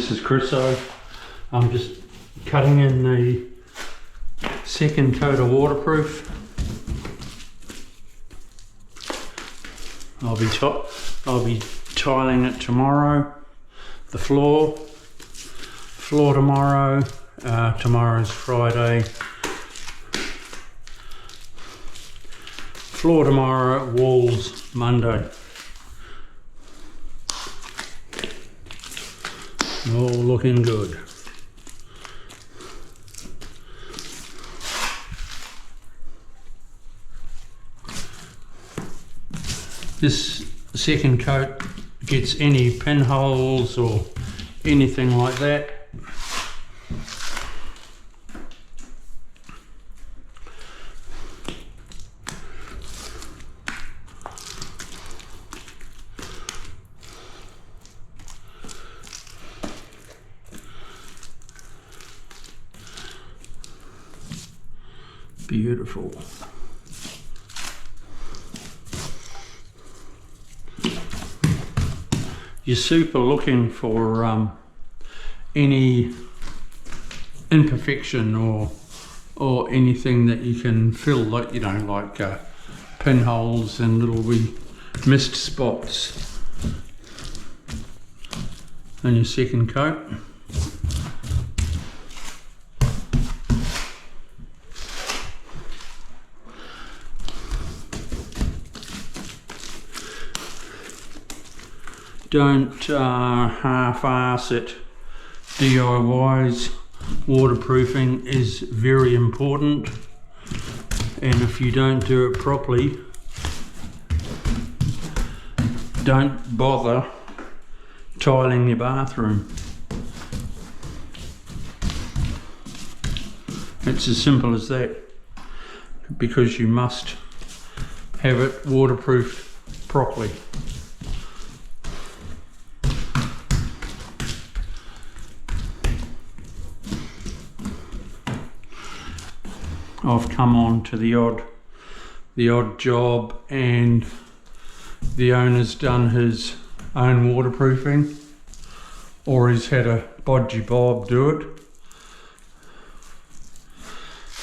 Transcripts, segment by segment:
This is Chriso. I'm just cutting in the second coat of waterproof. I'll be tiling it tomorrow. The floor tomorrow. Tomorrow's Friday. Floor tomorrow, walls Monday. All looking good. This second coat gets any pinholes or anything like that. Beautiful. You're super looking for any imperfection or anything that you can fill, like pinholes and little wee mist spots on your second coat. Don't half-ass it. DIYs, waterproofing is very important, and if you don't do it properly, don't bother tiling your bathroom. It's as simple as that, because you must have it waterproofed properly. I've come on to the odd job and the owner's done his own waterproofing, or he's had a bodgy Bob do it,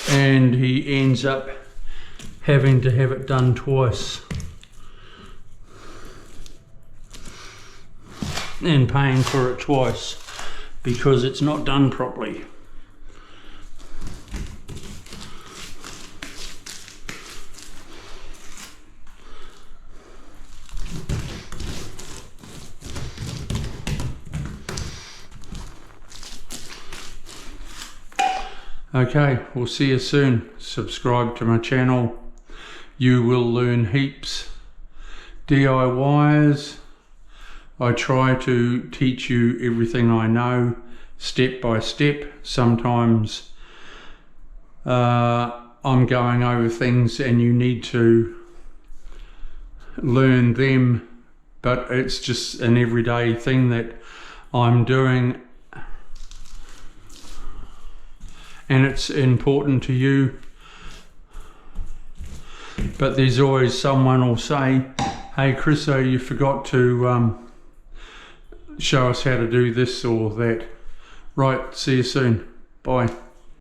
and he ends up having to have it done twice and paying for it twice because it's not done properly. Okay, we'll see you soon. Subscribe to my channel. You will learn heaps. DIYs. I try to teach you everything I know, step by step. Sometimes I'm going over things and you need to learn them, but it's just an everyday thing that I'm doing. And it's important to you, but there's always someone will say, hey Chriso, you forgot to show us how to do this or that. Right, see you soon, bye.